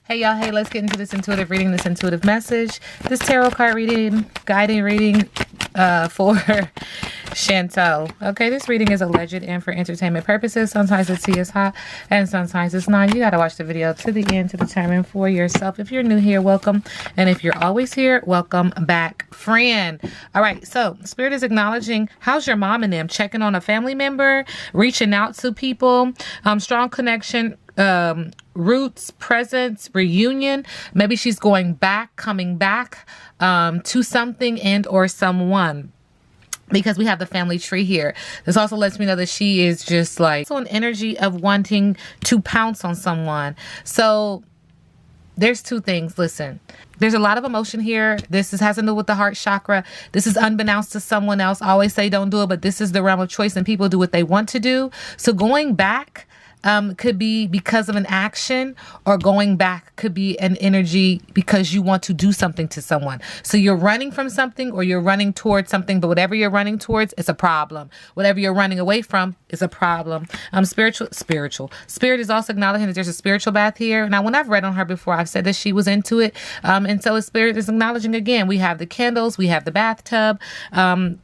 Hey y'all, hey, let's get into this intuitive reading, this intuitive message, this tarot card reading, guiding reading for Chantal. Okay, this reading is alleged and for entertainment purposes. Sometimes the tea is hot and sometimes it's not. You gotta watch the video to the end to determine for yourself. If you're new here, welcome. And if you're always here, welcome back, friend. All right, so Spirit is acknowledging, how's your mom and them? Checking on a family member, reaching out to people, strong connection, roots, presence, reunion. Maybe she's going back, coming back to something and or someone, because we have the family tree here. This also lets me know that she is just like so an energy of wanting to pounce on someone. So there's two things. Listen, there's a lot of emotion here. This has to do with the heart chakra. This is unbeknownst to someone else. I always say don't do it, but this is the realm of choice and people do what they want to do. So going back could be because of an action, or going back could be an energy because you want to do something to someone. So you're running from something or you're running towards something, but whatever you're running towards is a problem. Whatever you're running away from is a problem. Spirit is also acknowledging that there's a spiritual bath here. Now, when I've read on her before, I've said that she was into it. And so Spirit is acknowledging again, we have the candles, we have the bathtub,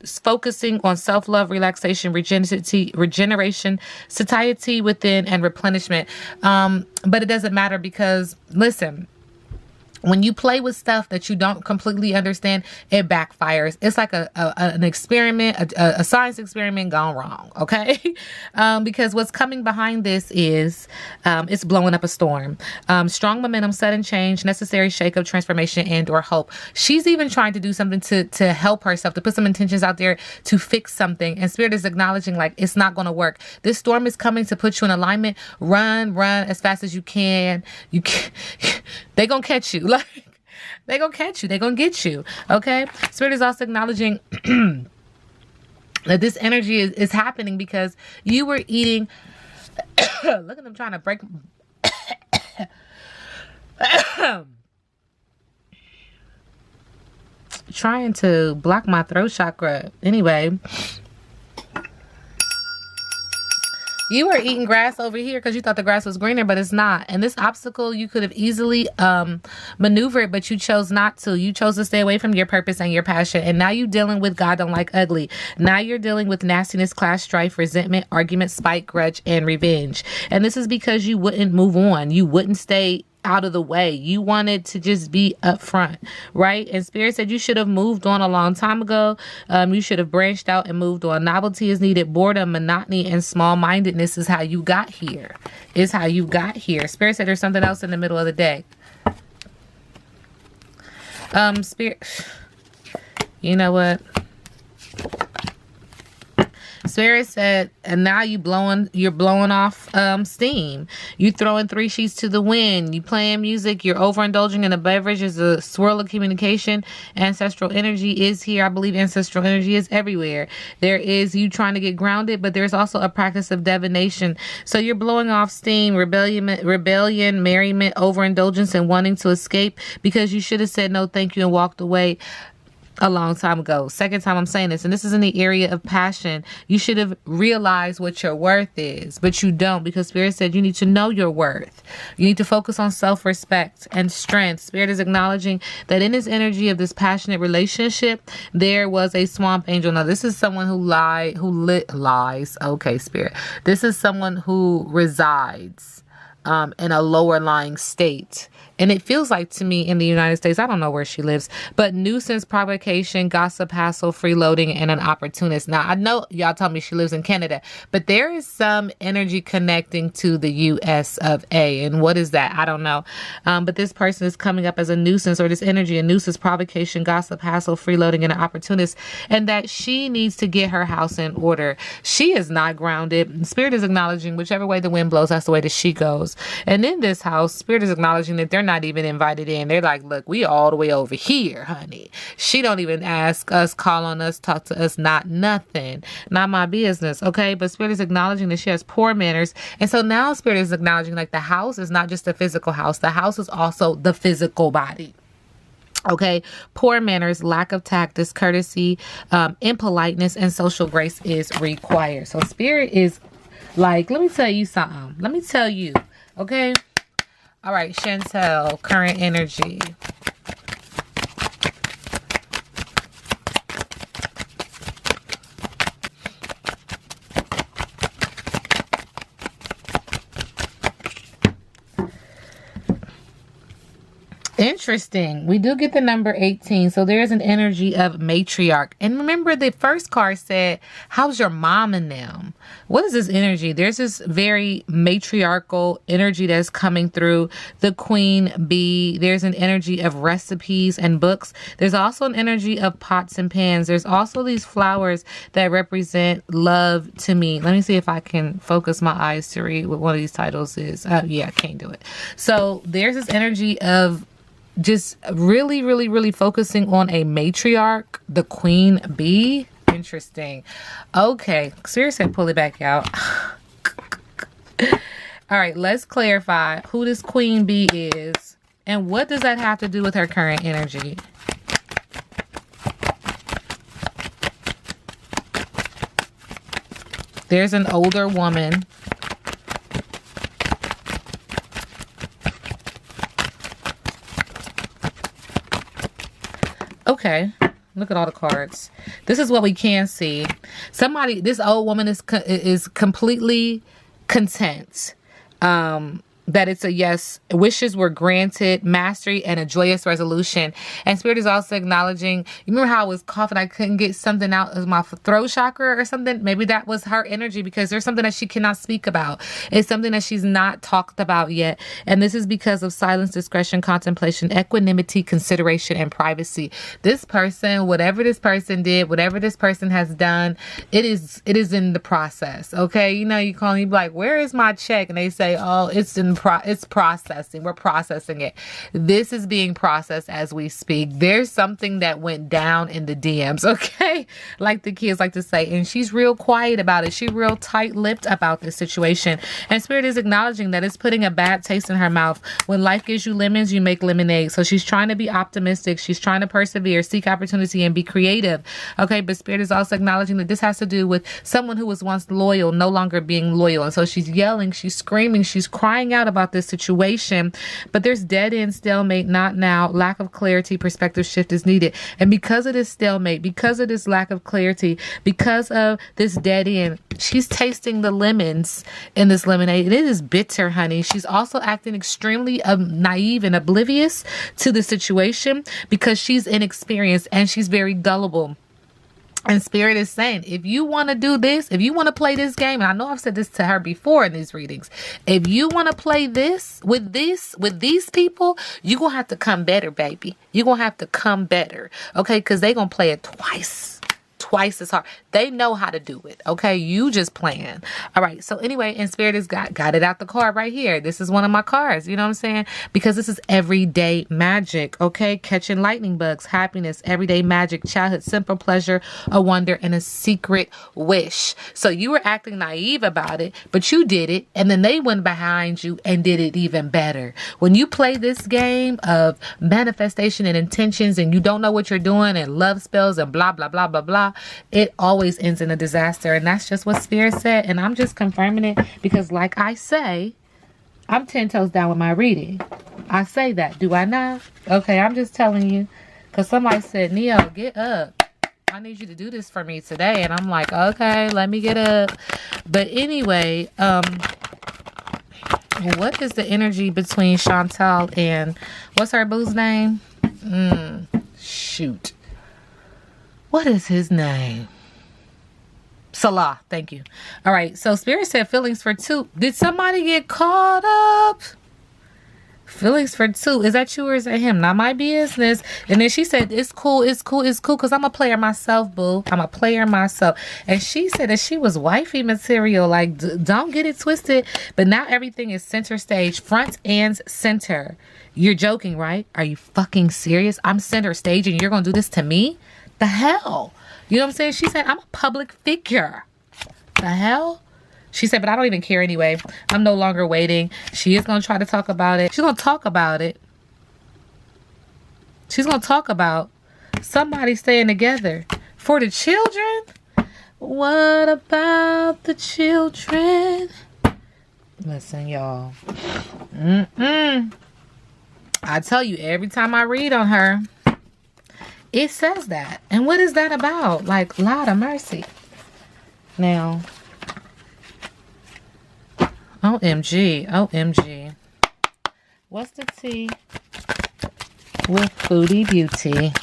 focusing on self-love, relaxation, regeneration, satiety within, and replenishment. But it doesn't matter because, listen, when you play with stuff that you don't completely understand, it backfires. It's like an experiment, a science experiment gone wrong, okay? Because what's coming behind this is it's blowing up a storm. Strong momentum, sudden change, necessary shakeup, transformation, and or hope. She's even trying to do something to help herself, to put some intentions out there to fix something. And Spirit is acknowledging like it's not going to work. This storm is coming to put you in alignment. Run as fast as you can. They're going to catch you. Like, they're going to catch you. They're going to get you. Okay. Spirit is also acknowledging that this energy is happening because you were eating. Look at them trying to break. Trying to block my throat chakra. Anyway. You were eating grass over here because you thought the grass was greener, but it's not. And this obstacle, you could have easily maneuvered, but you chose not to. You chose to stay away from your purpose and your passion. And now you're dealing with God don't like ugly. Now you're dealing with nastiness, clash, strife, resentment, argument, spite, grudge, and revenge. And this is because you wouldn't move on. You wouldn't stay out of the way. You wanted to just be up front, right? And Spirit said you should have moved on a long time ago. You should have branched out and moved on. Novelty is needed. Boredom, monotony, and small-mindedness is how you got here. Is how you got here. Spirit said there's something else in the middle of the day. Spirit, you know what? Spirit said, and now you're blowing off steam. You throwing 3 sheets to the wind. You playing music. You're overindulging in a beverage. There's a swirl of communication. Ancestral energy is here. I believe ancestral energy is everywhere. There is you trying to get grounded, but there's also a practice of divination. So you're blowing off steam, rebellion, merriment, overindulgence, and wanting to escape because you should have said no, thank you, and walked away a long time ago. Second time I'm saying this, and this is in the area of passion. You should have realized what your worth is, but you don't, because Spirit said you need to know your worth. You need to focus on self-respect and strength. Spirit is acknowledging that in this energy of this passionate relationship, there was a swamp angel. Now, this is someone who lies. Okay, Spirit. This is someone who resides in a lower lying state. And it feels like to me in the United States, I don't know where she lives, but nuisance, provocation, gossip, hassle, freeloading, and an opportunist. Now, I know y'all tell me she lives in Canada, but there is some energy connecting to the US of A. And what is that? I don't know. But this person is coming up as a nuisance, or this energy, a nuisance, provocation, gossip, hassle, freeloading, and an opportunist, and that she needs to get her house in order. She is not grounded. Spirit is acknowledging whichever way the wind blows, that's the way that she goes. And in this house, Spirit is acknowledging that they're not even invited in. They're like, look, we all the way over here, honey. She don't even ask us, call on us, talk to us, not nothing. Not my business, okay? But Spirit is acknowledging that she has poor manners. And so now Spirit is acknowledging like the house is not just a physical house. The house is also the physical body. Okay, poor manners, lack of tact, discourtesy, impoliteness, and social grace is required. So Spirit is like, let me tell you something. Let me tell you, okay? All right, Chantal, current energy. Interesting. We do get the number 18. So there's an energy of matriarch. And remember, the first card said, how's your mom and them? What is this energy? There's this very matriarchal energy that's coming through the queen bee. There's an energy of recipes and books. There's also an energy of pots and pans. There's also these flowers that represent love to me. Let me see if I can focus my eyes to read what one of these titles is. Yeah, I can't do it. So there's this energy of just really, really, really focusing on a matriarch, the queen bee. Interesting. Okay, seriously, pull it back out. All right, let's clarify who this queen bee is and what does that have to do with her current energy. There's an older woman. Okay, look at all the cards. This is what we can see. This old woman is completely content. That it's a yes. Wishes were granted, mastery, and a joyous resolution. And Spirit is also acknowledging, you remember how I was coughing, I couldn't get something out of my throat chakra or something? Maybe that was her energy because there's something that she cannot speak about. It's something that she's not talked about yet. And this is because of silence, discretion, contemplation, equanimity, consideration, and privacy. This person, whatever this person did, whatever this person has done, it is in the process. Okay. You know, you call me like, where is my check? And they say, oh, it's processing. We're processing it. This is being processed as we speak. There's something that went down in the DMs, okay? Like the kids like to say, and she's real quiet about it. She's real tight-lipped about this situation. And Spirit is acknowledging that it's putting a bad taste in her mouth. When life gives you lemons, you make lemonade. So she's trying to be optimistic. She's trying to persevere, seek opportunity, and be creative. Okay, but Spirit is also acknowledging that this has to do with someone who was once loyal, no longer being loyal. And so she's yelling, she's screaming, she's crying out about this situation, but there's dead end, stalemate, not now, lack of clarity, perspective shift is needed. And because of this stalemate, because of this lack of clarity, because of this dead end, she's tasting the lemons in this lemonade. It is bitter, honey. She's also acting extremely naive and oblivious to the situation because she's inexperienced and she's very gullible. And Spirit is saying, if you want to do this, if you want to play this game, and I know I've said this to her before in these readings, if you want to play this with these people, you're going to have to come better, baby. You're going to have to come better. Okay. Cause they going to play it twice as hard. They know how to do it. Okay. You just playing. All right. So anyway, and Spirit has got it out the card right here. This is one of my cards. You know what I'm saying? Because this is everyday magic. Okay. Catching lightning bugs, happiness, everyday magic, childhood, simple pleasure, a wonder, and a secret wish. So you were acting naive about it, but you did it. And then they went behind you and did it even better. When you play this game of manifestation and intentions and you don't know what you're doing and love spells and blah, blah, blah, blah, blah, it always ends in a disaster. And that's just what Spirit said. And I'm just confirming it because like I say, I'm 10 toes down with my reading. I say that. Do I not? Okay, I'm just telling you. Because somebody said, Neo, get up. I need you to do this for me today. And I'm like, okay, let me get up. But anyway, what is the energy between Chantal and what's her boo's name? Shoot. What is his name? Salah. Thank you. All right. So Spirit said feelings for two. Did somebody get caught up? Feelings for two. Is that you or is that him? Not my business. And then she said, it's cool. It's cool. It's cool. Cause I'm a player myself, boo. I'm a player myself. And she said that she was wifey material. Like, don't get it twisted. But now everything is center stage, front and center. You're joking, right? Are you fucking serious? I'm center stage and you're going to do this to me? The hell? You know what I'm saying? She said, I'm a public figure. The hell? She said, but I don't even care anyway. I'm no longer waiting. She is going to try to talk about it. She's going to talk about it. She's going to talk about somebody staying together. For the children? What about the children? Listen, y'all. I tell you, every time I read on her, it says that. And what is that about? Like, Lord of mercy. Now, OMG, OMG. What's the tea with Foodie Beauty?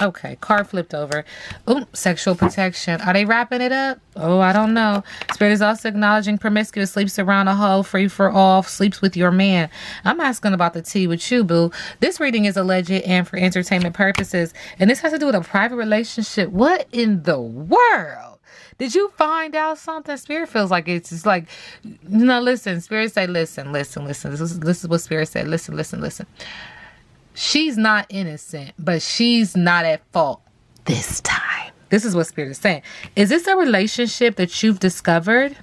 Okay, card flipped over. Ooh, sexual protection. Are they wrapping it up? Oh, I don't know. Spirit is also acknowledging promiscuous, sleeps around a hoe, free for all, sleeps with your man. I'm asking about the tea with you, boo. This reading is alleged and for entertainment purposes. And this has to do with a private relationship. What in the world? Did you find out something? Spirit feels like it's just like, no, listen. Spirit say, listen. This is what Spirit said. Listen. She's not innocent, but she's not at fault this time. This is what Spirit is saying. Is this a relationship that you've discovered?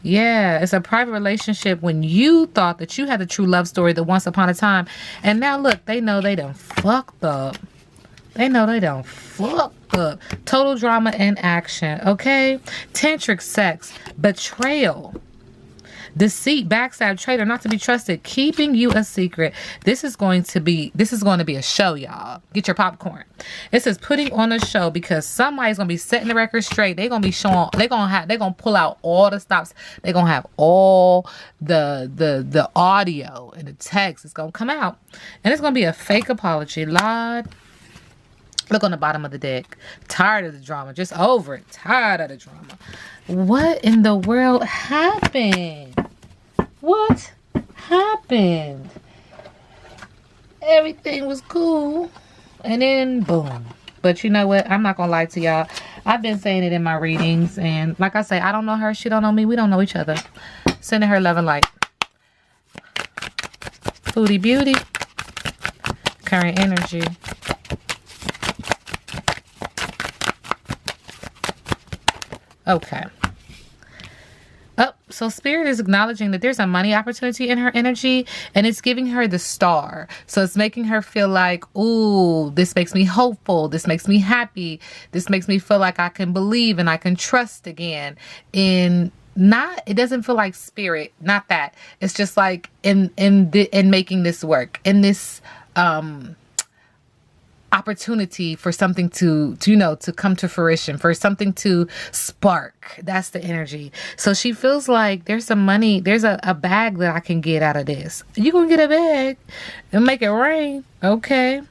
Yeah, it's a private relationship when you thought that you had a true love story that once upon a time. And now look, they know they done fucked up. Total drama and action, okay? Tantric sex, betrayal. Deceit, backstab, traitor, not to be trusted, keeping you a secret. This is going to be a show, y'all. Get your popcorn. It says putting on a show because somebody's gonna be setting the record straight. They're gonna be showing. They're gonna pull out all the stops. They're gonna have all the audio and the text. It's gonna come out, and it's gonna be a fake apology. Lord. Look on the bottom of the deck. Tired of the drama. Just over it. Tired of the drama. What in the world happened? What happened? Everything was cool. And then boom. But you know what? I'm not going to lie to y'all. I've been saying it in my readings. And like I say, I don't know her. She don't know me. We don't know each other. Sending her love and light. Foodie Beauty. Current energy. Okay. So Spirit is acknowledging that there's a money opportunity in her energy, and it's giving her the star. So it's making her feel like, ooh, this makes me hopeful. This makes me happy. This makes me feel like I can believe and I can trust again. It doesn't feel like Spirit, not that. It's just like in making this work, in this opportunity for something to come to fruition, for something to spark. That's the energy. So she feels like there's some money, there's a bag that I can get out of this. You gonna get a bag and make it rain, okay?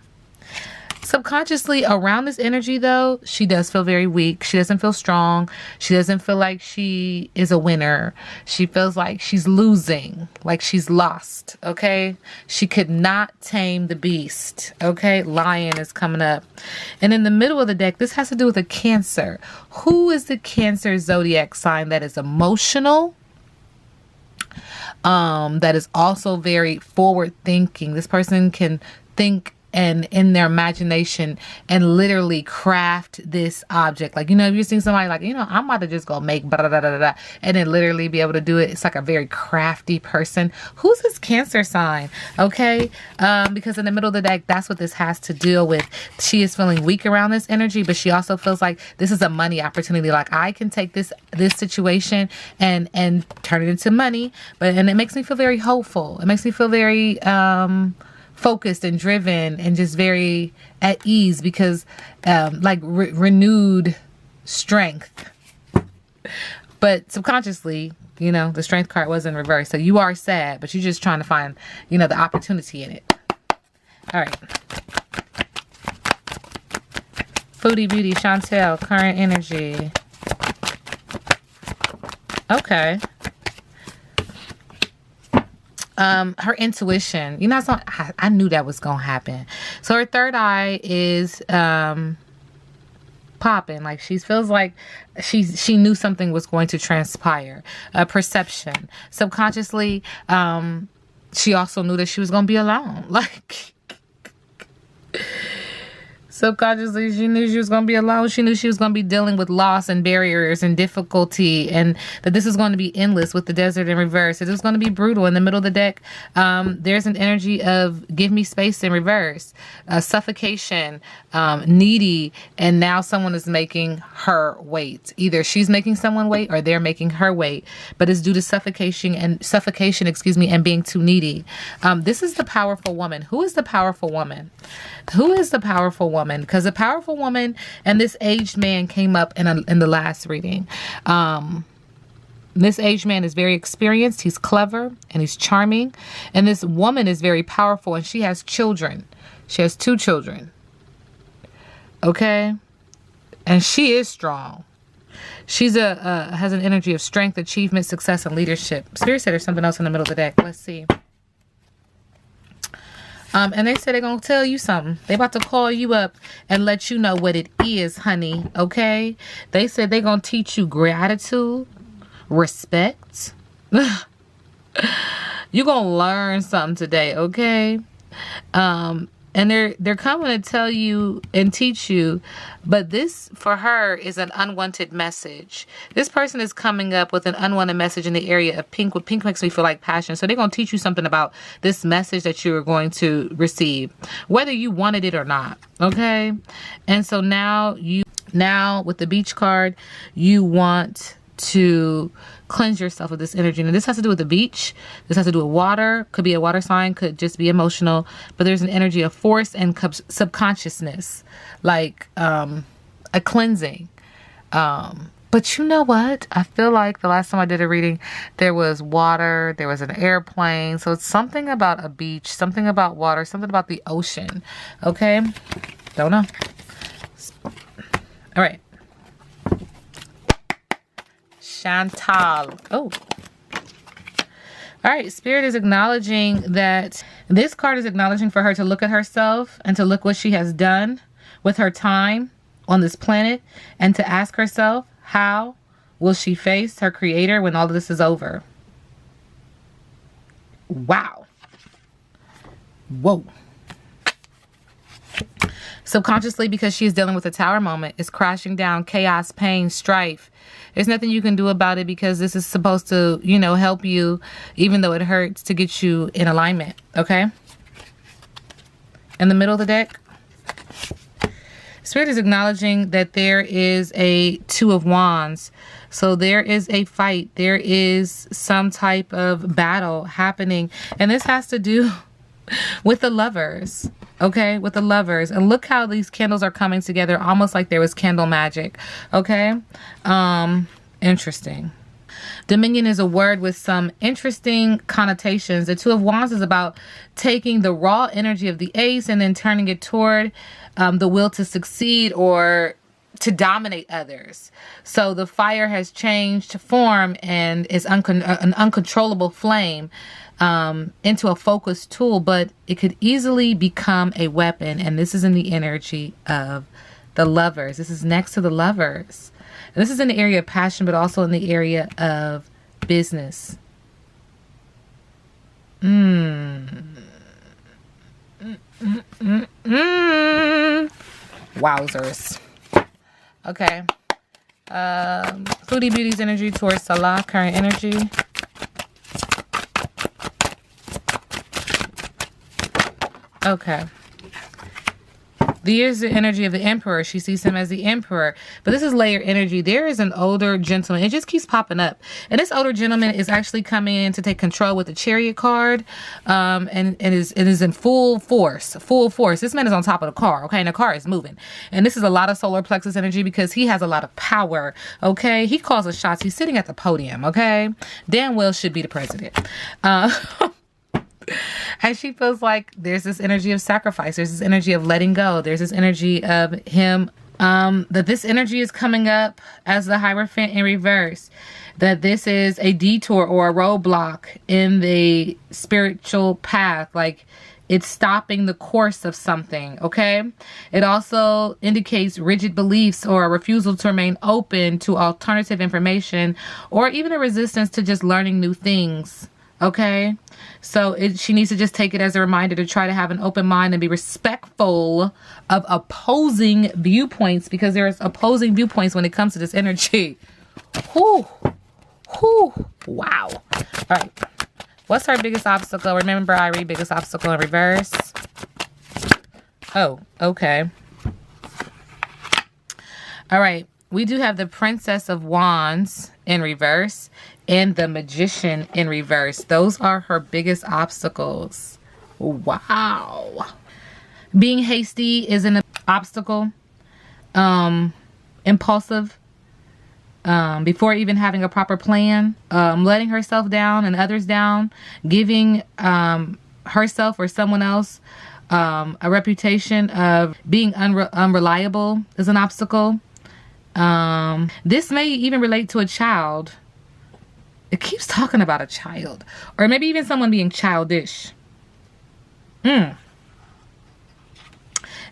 Subconsciously around this energy though, she does feel very weak. She doesn't feel strong. She doesn't feel like she is a winner. She feels like she's losing, like she's lost, okay? She could not tame the beast, okay? Lion is coming up. And in the middle of the deck, this has to do with a Cancer. Who is the Cancer zodiac sign that is emotional? That is also very forward thinking. This person can think and in their imagination and literally craft this object. Like, if you've seen somebody like, I'm about to just go make blah, blah, blah, blah, and then literally be able to do it. It's like a very crafty person. Who's this Cancer sign? Okay. Because in the middle of the deck, that's what this has to deal with. She is feeling weak around this energy, but she also feels like this is a money opportunity. Like I can take this situation and turn it into money, and it makes me feel very hopeful. It makes me feel very, focused and driven and just very at ease because renewed strength. But subconsciously, the strength card was in reverse. So you are sad, but you're just trying to find, the opportunity in it. All right. Foodie Beauty, Chantal, current energy. Okay. Her intuition, I knew that was going to happen. So her third eye is, popping. Like she feels like she knew something was going to transpire. Perception. Subconsciously, she also knew that she was going to be alone. Like, Subconsciously, she knew she was going to be alone. She knew she was going to be dealing with loss and barriers and difficulty, and that this is going to be endless with the desert in reverse. It was going to be brutal. In the middle of the deck, there's an energy of give me space in reverse, suffocation, needy, and now someone is making her wait. Either she's making someone wait or they're making her wait, but it's due to suffocation, and being too needy. This is the powerful woman. Who is the powerful woman? Who is the powerful woman? Because the powerful woman and this aged man came up in the last reading. This aged man is very experienced. He's clever and he's charming. And this woman is very powerful and she has children. She has 2 children. Okay? And she is strong. She's has an energy of strength, achievement, success, and leadership. Spirit said there's something else in the middle of the deck. Let's see. And they said they're going to tell you something. They about to call you up and let you know what it is, honey. Okay? They said they're going to teach you gratitude, respect. You're going to learn something today, okay? And they're coming to tell you and teach you, but this for her is an unwanted message. This person is coming up with an unwanted message in the area of pink. What pink makes me feel like passion. So they're going to teach you something about this message that you are going to receive, whether you wanted it or not. Okay. And so now with the beach card, you want to cleanse yourself of this energy. And this has to do with the beach. This has to do with water. Could be a water sign. Could just be emotional. But there's an energy of force and subconsciousness. Like a cleansing. But you know what? I feel like the last time I did a reading, there was water. There was an airplane. So it's something about a beach. Something about water. Something about the ocean. Okay? Don't know. All right. Chantal. Oh. All right. Spirit is acknowledging that this card is acknowledging for her to look at herself and to look what she has done with her time on this planet and to ask herself, how will she face her creator when all of this is over? Wow. Whoa. Subconsciously, because she is dealing with a tower moment, is crashing down, chaos, pain, strife. There's nothing you can do about it because this is supposed to, help you, even though it hurts, to get you in alignment. Okay? In the middle of the deck, Spirit is acknowledging that there is a 2 of Wands. So there is a fight. There is some type of battle happening. And this has to do with the lovers. Okay, with the lovers. And look how these candles are coming together, almost like there was candle magic. Okay, interesting. Dominion is a word with some interesting connotations. The 2 of Wands is about taking the raw energy of the ace and then turning it toward the will to succeed or to dominate others. So the fire has changed form and is an uncontrollable flame into a focused tool, but it could easily become a weapon. And this is in the energy of the lovers. This is next to the lovers. And this is in the area of passion, but also in the area of business. Wowzers. Okay. Foodie Beauty's energy towards Salah, current energy. Okay. Here's the energy of the Emperor. She sees him as the Emperor. But this is layer energy. There is an older gentleman. It just keeps popping up. And this older gentleman is actually coming in to take control with the Chariot card. And is in full force. Full force. This man is on top of the car. Okay. And the car is moving. And this is a lot of solar plexus energy because he has a lot of power. Okay. He calls the shots. He's sitting at the podium. Okay. Dan Wells should be the president. And she feels like there's this energy of sacrifice. There's this energy of letting go. There's this energy of him, that this energy is coming up as the Hierophant in reverse. That this is a detour or a roadblock in the spiritual path. Like it's stopping the course of something, okay? It also indicates rigid beliefs or a refusal to remain open to alternative information or even a resistance to just learning new things. Okay, so she needs to just take it as a reminder to try to have an open mind and be respectful of opposing viewpoints, because there's opposing viewpoints when it comes to this energy. Whew. Whew. Wow. All right. What's our biggest obstacle? Remember, I read biggest obstacle in reverse. Oh, okay. All right. We do have the Princess of Wands in reverse and the Magician in reverse. Those are her biggest obstacles. Wow. Being hasty is an obstacle. Impulsive. Before even having a proper plan. Letting herself down and others down. Giving herself or someone else a reputation of being unreliable is an obstacle. This may even relate to a child. It keeps talking about a child. Or maybe even someone being childish. And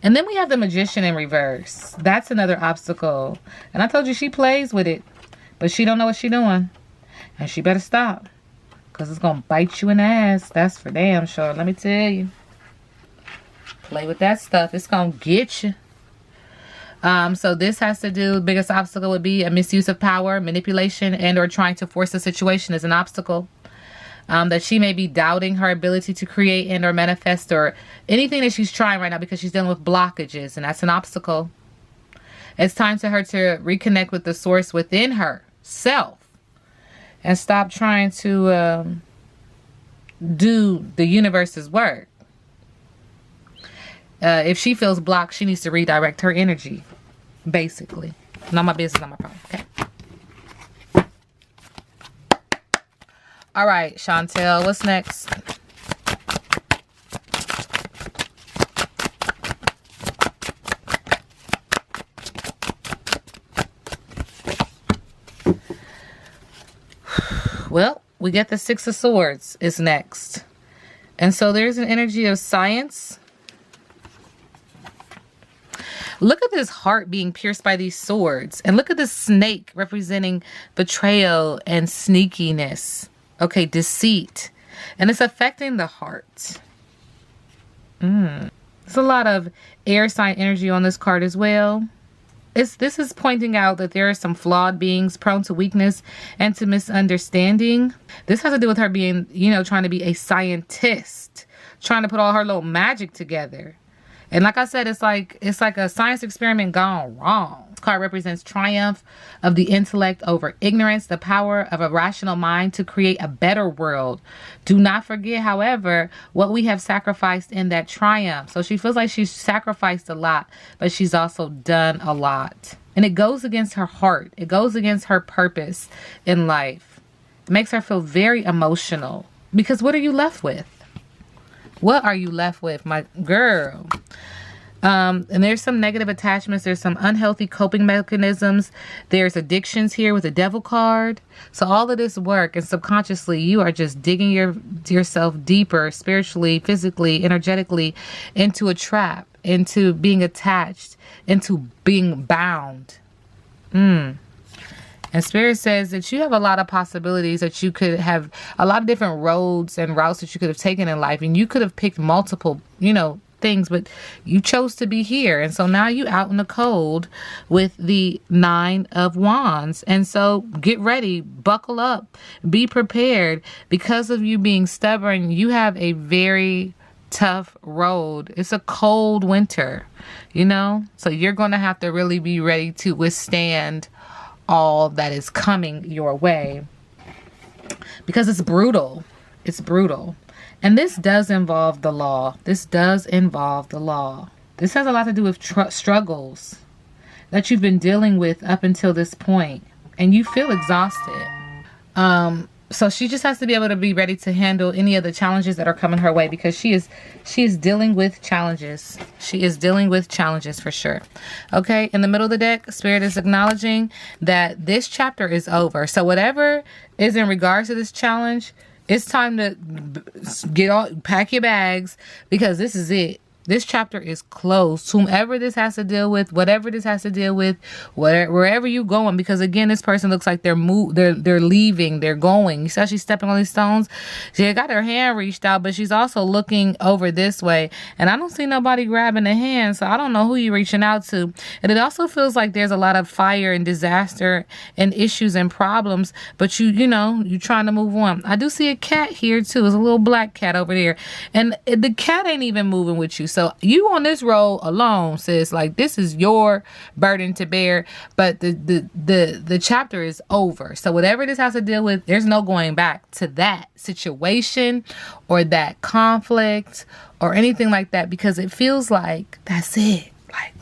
then we have the Magician in reverse. That's another obstacle. And I told you she plays with it. But she don't know what she doing. And she better stop. Because it's going to bite you in the ass. That's for damn sure. Let me tell you. Play with that stuff. It's going to get you. So this has to do, biggest obstacle would be a misuse of power, manipulation, and or trying to force a situation is an obstacle. That she may be doubting her ability to create and or manifest or anything that she's trying right now because she's dealing with blockages, and that's an obstacle. It's time for her to reconnect with the source within herself and stop trying to do the universe's work. If she feels blocked, she needs to redirect her energy, basically. Not my business, not my problem. Okay. All right, Chantal, what's next? Well, we get the Six of Swords is next. And so there's an energy of science. Look at this heart being pierced by these swords. And look at this snake representing betrayal and sneakiness. Okay, deceit. And it's affecting the heart. There's a lot of air sign energy on this card as well. This is pointing out that there are some flawed beings prone to weakness and to misunderstanding. This has to do with her being, trying to be a scientist. Trying to put all her little magic together. And like I said, it's like a science experiment gone wrong. This card represents triumph of the intellect over ignorance, the power of a rational mind to create a better world. Do not forget, however, what we have sacrificed in that triumph. So she feels like she's sacrificed a lot, but she's also done a lot. And it goes against her heart. It goes against her purpose in life. It makes her feel very emotional. Because what are you left with? What are you left with, my girl? And there's some negative attachments. There's some unhealthy coping mechanisms. There's addictions here with the Devil card. So all of this work, and subconsciously, you are just digging yourself deeper, spiritually, physically, energetically, into a trap, into being attached, into being bound. And Spirit says that you have a lot of possibilities, that you could have a lot of different roads and routes that you could have taken in life. And you could have picked multiple, things, but you chose to be here. And so now you out in the cold with the Nine of Wands. And so get ready, buckle up, be prepared. Because of you being stubborn, you have a very tough road. It's a cold winter, so you're going to have to really be ready to withstand all that is coming your way, because it's brutal. It's brutal. And this does involve the law. This does involve the law. This has a lot to do with struggles that you've been dealing with up until this point, and you feel exhausted. So she just has to be able to be ready to handle any of the challenges that are coming her way, because she is dealing with challenges. She is dealing with challenges for sure. Okay, in the middle of the deck, Spirit is acknowledging that this chapter is over. So whatever is in regards to this challenge, it's time to pack your bags, because this is it. This chapter is closed. Whomever this has to deal with, whatever this has to deal with, wherever you going, because again, this person looks like they're leaving, they're going. You saw she's stepping on these stones. She got her hand reached out, but she's also looking over this way. And I don't see nobody grabbing the hand, so I don't know who you're reaching out to. And it also feels like there's a lot of fire and disaster and issues and problems, but you're trying to move on. I do see a cat here too. It's a little black cat over there. And the cat ain't even moving with you. So you on this road alone, sis. Like, this is your burden to bear. But the chapter is over. So whatever this has to deal with, there's no going back to that situation or that conflict or anything like that, because it feels like that's it. Like,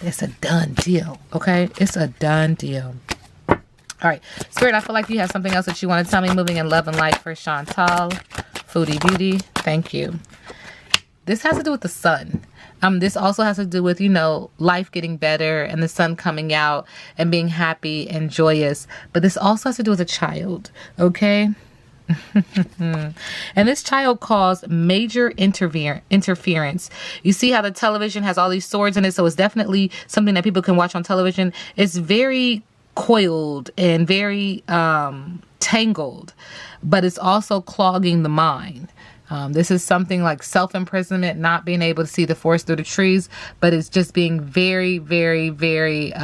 it's a done deal. Okay? It's a done deal. All right. Spirit, I feel like you have something else that you want to tell me. Moving in love and light for Chantal. Foodie Beauty. Thank you. This has to do with the sun. This also has to do with, life getting better and the sun coming out and being happy and joyous. But this also has to do with a child, okay? And this child caused major interference. You see how the television has all these swords in it, so it's definitely something that people can watch on television. It's very coiled and very tangled, but it's also clogging the mind. This is something like self-imprisonment, not being able to see the forest through the trees, but it's just being very, very, very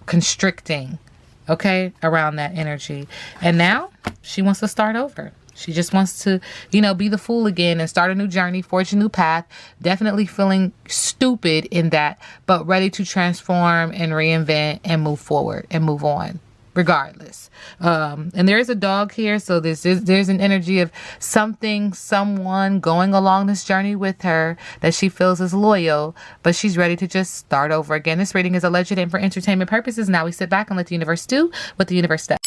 constricting, okay, around that energy. And now she wants to start over. She just wants to, be the fool again and start a new journey, forge a new path. Definitely feeling stupid in that, but ready to transform and reinvent and move forward and move on. Regardless. And there is a dog here, so there's an energy of someone going along this journey with her that she feels is loyal, but she's ready to just start over again. This reading is alleged and for entertainment purposes. Now we sit back and let the universe do what the universe does.